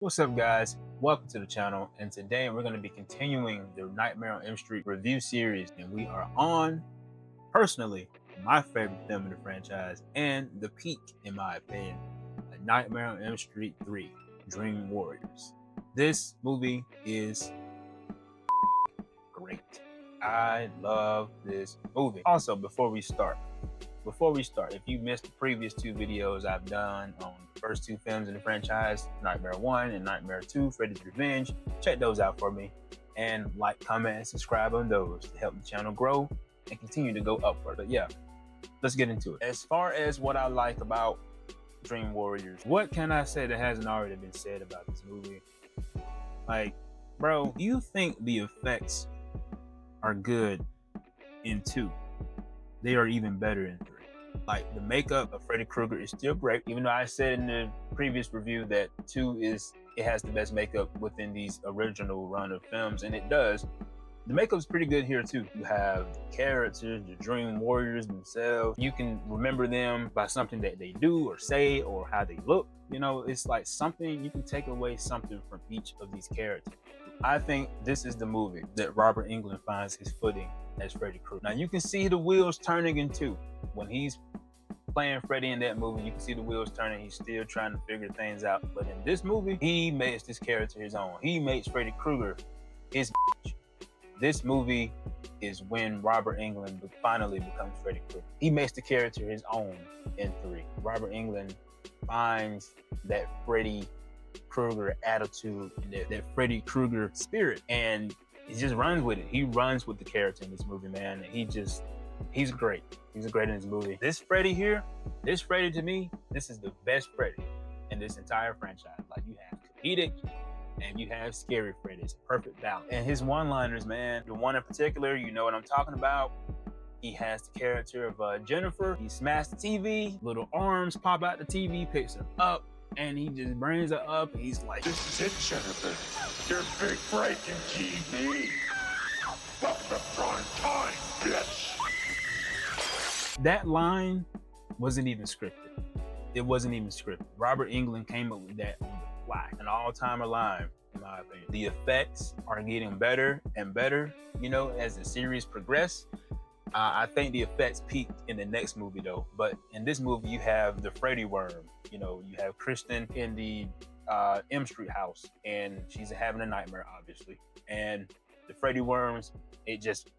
What's up, guys? Welcome to the channel, and today we're going to be continuing the Nightmare on Elm Street review series, and we are on, personally, my favorite film in the franchise and the peak, in my opinion, A Nightmare on Elm Street 3, Dream Warriors. This movie is great. I love this movie. Also, before we start, if you missed the previous two videos I've done on the first two films in the franchise, Nightmare 1 and Nightmare 2, Freddy's Revenge, check those out for me. And like, comment, and subscribe on those to help the channel grow and continue to go upward. But yeah, let's get into it. As far as what I like about Dream Warriors, what can I say that hasn't already been said about this movie? Like, bro, you think the effects are good in 2? They are even better in 3. Like, the makeup of Freddy Krueger is still great, even though I said in the previous review that 2 has the best makeup within these original run of films, and it does. The makeup is pretty good here too. You have the characters, the Dream Warriors themselves. You can remember them by something that they do or say or how they look. You know, it's like something, you can take away something from each of these characters. I think this is the movie that Robert Englund finds his footing as Freddy Krueger. Now you can see the wheels turning in 2. When he's playing Freddy in that movie, you can see the wheels turning. He's still trying to figure things out. But in this movie, he makes this character his own. He makes Freddy Krueger his bitch. This movie is when Robert Englund finally becomes Freddy Krueger. He makes the character his own in 3. Robert Englund finds that Freddy Krueger attitude, that Freddy Krueger spirit, and he just runs with it. He runs with the character in this movie, man. He's great. He's great in this movie. This Freddy here, this Freddy to me, this is the best Freddy in this entire franchise. Like, you have comedic and you have scary Freddy. It's a perfect balance. And his one-liners, man, the one in particular, you know what I'm talking about. He has the character of Jennifer. He smashed the TV, little arms pop out the TV, picks her up, and he just brings her up, and he's like, "This is it, Jennifer. Your big break in TV. Welcome to prime time, bitch." That line wasn't even scripted. It wasn't even scripted. Robert Englund came up with that on the fly. An all-timer line, in my opinion. The effects are getting better and better, you know, as the series progresses. I think the effects peaked in the next movie though, but in this movie you have the Freddy worm. You know, you have Kristen in the M Street house, and she's having a nightmare, obviously. And the Freddy worms, it just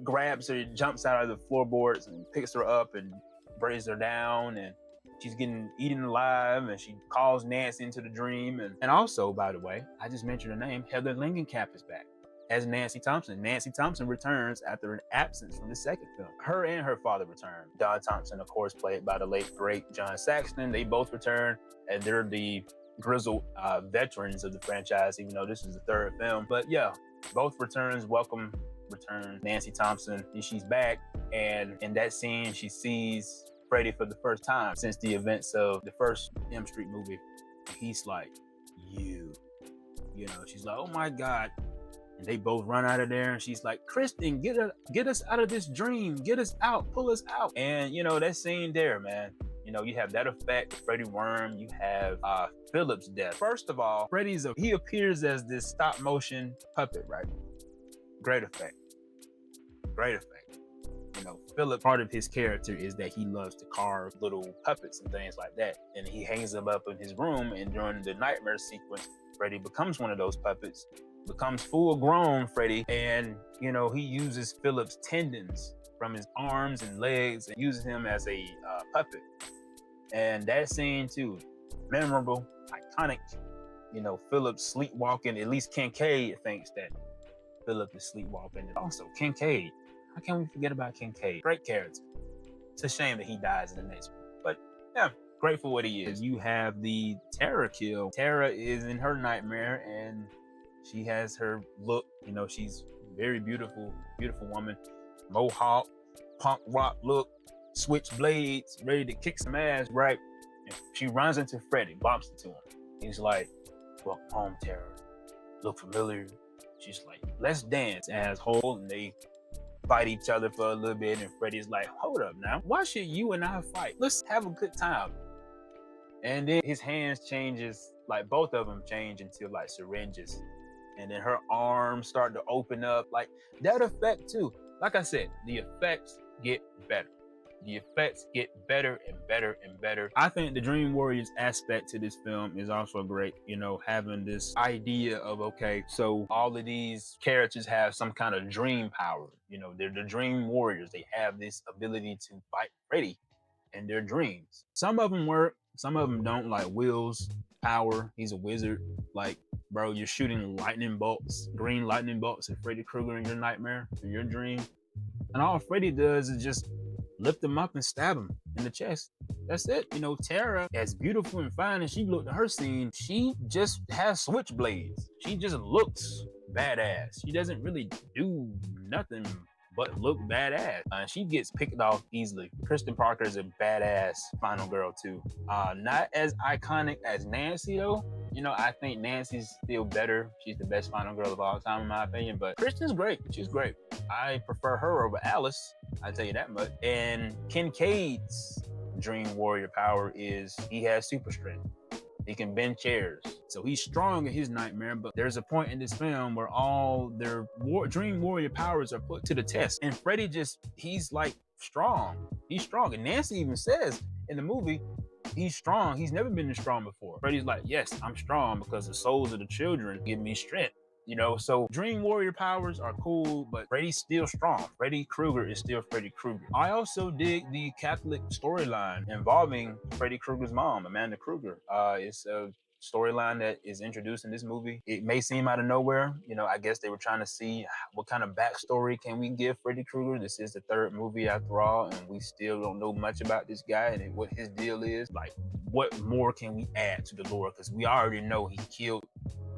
grabs her, jumps out of the floorboards and picks her up and brings her down, and she's getting eaten alive, and she calls Nancy into the dream. And also, by the way, I just mentioned her name, Heather Langenkamp is back as Nancy Thompson. Nancy Thompson returns after an absence from the second film. Her and her father return. Don Thompson, of course, played by the late, great John Saxon. They both return, and they're the grizzled veterans of the franchise, even though this is the third film. But yeah, both returns, welcome return. Nancy Thompson, she's back, and in that scene, she sees Freddy for the first time since the events of the first M Street movie. He's like, you know, she's like, oh my God. And they both run out of there, and she's like, Kristen, get us out of this dream. Get us out, pull us out. And you know, that scene there, man, you know, you have that effect, Freddy worm, you have Philip's death. First of all, he appears as this stop motion puppet, right? Great effect. Great effect. You know, Philip, part of his character is that he loves to carve little puppets and things like that. And he hangs them up in his room, and during the nightmare sequence, Freddy becomes one of those puppets, becomes full-grown Freddy, and you know, he uses Philip's tendons from his arms and legs and uses him as a puppet. And that scene too, memorable, iconic. You know, Philip sleepwalking. At least Kincaid thinks that Philip is sleepwalking. Also, Kincaid. How can we forget about Kincaid? Great character. It's a shame that he dies in the next one, but yeah, great for what he is. You have the Tara kill. Tara is in her nightmare, and she has her look. You know, she's very beautiful, beautiful woman. Mohawk, punk rock look, switch blades, ready to kick some ass, right? And she runs into Freddy, bumps into him. He's like, welcome home, Tara. Look familiar? She's like, let's dance, asshole. And they fight each other for a little bit, and Freddy's like, hold up now, why should you and I fight? Let's have a good time. And then his hands changes Like both of them change into like syringes, and then her arms start to open up. Like that effect too. Like I said, the effects get better. The effects get better and better and better. I think the Dream Warriors aspect to this film is also great. You know, having this idea of, okay, so all of these characters have some kind of dream power. You know, they're the Dream Warriors. They have this ability to fight Freddy in their dreams. Some of them work, some of them don't. Like Will's power, he's a wizard. Like, bro, you're shooting lightning bolts, green lightning bolts at Freddy Krueger in your nightmare, in your dream. And all Freddy does is just lift him up and stab him in the chest. That's it. You know, Tara, as beautiful and fine as she looked in her scene, she just has switchblades. She just looks badass. She doesn't really do nothing but look badass. And she gets picked off easily. Kristen Parker is a badass final girl too. Not as iconic as Nancy though. You know, I think Nancy's still better. She's the best final girl of all time in my opinion, but Kristen's great. She's great. I prefer her over Alice, I'll tell you that much. And Kincaid's Dream Warrior power is he has super strength. He can bend chairs. So he's strong in his nightmare, but there's a point in this film where all their Dream Warrior powers are put to the test. And Freddy he's like strong. He's strong. And Nancy even says in the movie, he's strong. He's never been this strong before. Freddy's like, yes, I'm strong because the souls of the children give me strength. You know, so Dream Warrior powers are cool, but Freddy's still strong. Freddy Krueger is still Freddy Krueger. I also dig the Catholic storyline involving Freddy Krueger's mom, Amanda Krueger. It's a storyline that is introduced in this movie. It may seem out of nowhere. You know, I guess they were trying to see what kind of backstory can we give Freddy Krueger. This is the third movie after all, and we still don't know much about this guy and what his deal is. Like, what more can we add to the lore? Because we already know he killed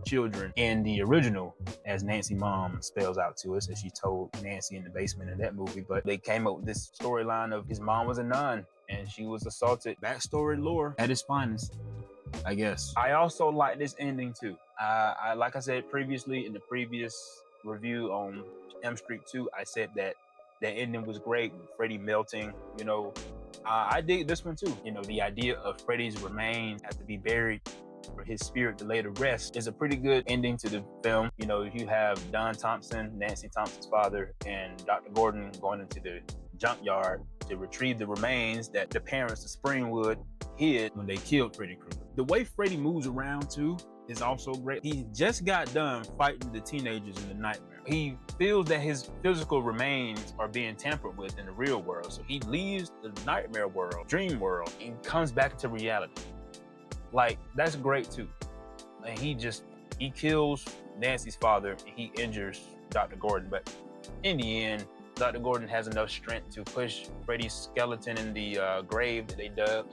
children in the original, as Nancy mom spells out to us, as she told Nancy in the basement in that movie. But they came up with this storyline of his mom was a nun and she was assaulted. Backstory lore at its finest, I guess. I also like this ending too. I like I said previously in the previous review on Elm Street 2, I said that the ending was great, Freddy melting, you know. I dig this one too. You know, the idea of Freddy's remains have to be buried for his spirit to lay to rest is a pretty good ending to the film. You know, you have Don Thompson, Nancy Thompson's father, and Dr. Gordon going into the junkyard to retrieve the remains that the parents of Springwood hid when they killed Freddy Krueger. The way Freddy moves around too is also great. He just got done fighting the teenagers in the nightmare. He feels that his physical remains are being tampered with in the real world. So he leaves the nightmare world, dream world, and comes back into reality. Like, that's great too. And he kills Nancy's father and he injures Dr. Gordon. But in the end, Dr. Gordon has enough strength to push Freddy's skeleton in the grave that they dug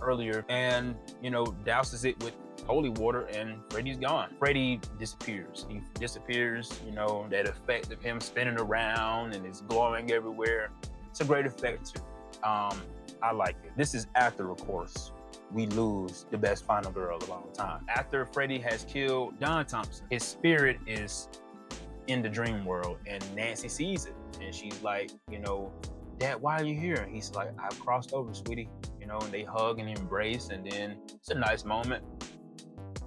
earlier and, you know, douses it with holy water and Freddy's gone. Freddy disappears. He disappears, you know, that effect of him spinning around and it's glowing everywhere. It's a great effect too. I like it. This is after, of course, we lose the best final girl of all time. After Freddy has killed Don Thompson, his spirit is in the dream world and Nancy sees it. And she's like, you know, Dad, why are you here? And he's like, I've crossed over, sweetie. You know, and they hug and embrace, and then it's a nice moment.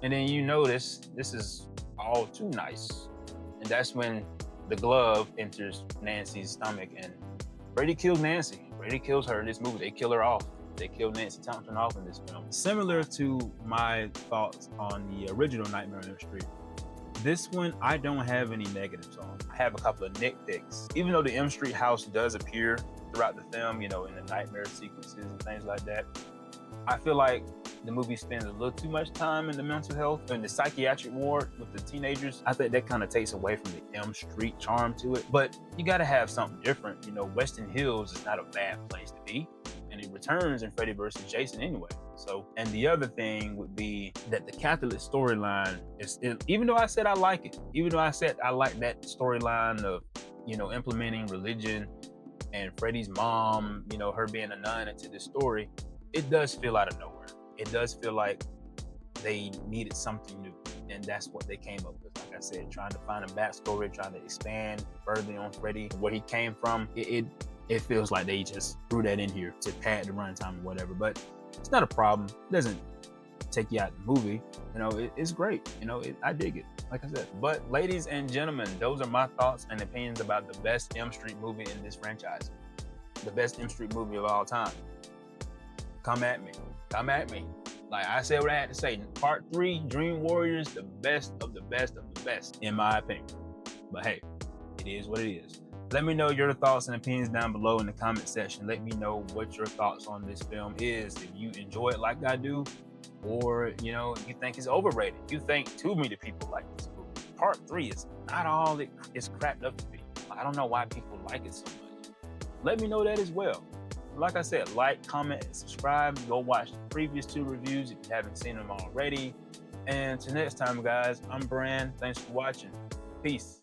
And then you notice this is all too nice. And that's when the glove enters Nancy's stomach and Freddy kills Nancy. Freddy kills her in this movie. They kill her off. They killed Nancy Thompson off in this film. Similar to my thoughts on the original Nightmare on Elm Street, this one I don't have any negatives on. I have a couple of nitpicks. Even though the Elm Street house does appear throughout the film, you know, in the nightmare sequences and things like that, I feel like the movie spends a little too much time in the mental health and the psychiatric ward with the teenagers. I think that kind of takes away from the Elm Street charm to it. But you got to have something different. You know, Weston Hills is not a bad place to be. And it returns in Freddy vs. Jason anyway. So, and the other thing would be that the Catholic storyline is, even though I said I like it, even though I said I like that storyline of, you know, implementing religion and Freddy's mom, you know, her being a nun into this story, it does feel out of nowhere. It does feel like they needed something new. And that's what they came up with. Like I said, trying to find a backstory, trying to expand further on Freddy, where he came from. It feels like they just threw that in here to pad the runtime or whatever, but it's not a problem. It doesn't take you out the movie. You know, it's great. You know, I dig it. Like I said. But ladies and gentlemen, those are my thoughts and opinions about the best M Street movie in this franchise. The best M Street movie of all time. Come at me. Come at me. Like I said what I had to say. Part 3, Dream Warriors, the best of the best of the best, in my opinion. But hey, it is what it is. Let me know your thoughts and opinions down below in the comment section. Let me know what your thoughts on this film is. If you enjoy it like I do, or you know, you think it's overrated. You think too many people like this movie. Part 3 is not all it is cracked up to be. I don't know why people like it so much. Let me know that as well. Like I said, like, comment, and subscribe. Go watch the previous 2 reviews if you haven't seen them already. And till next time, guys, I'm Bran. Thanks for watching. Peace.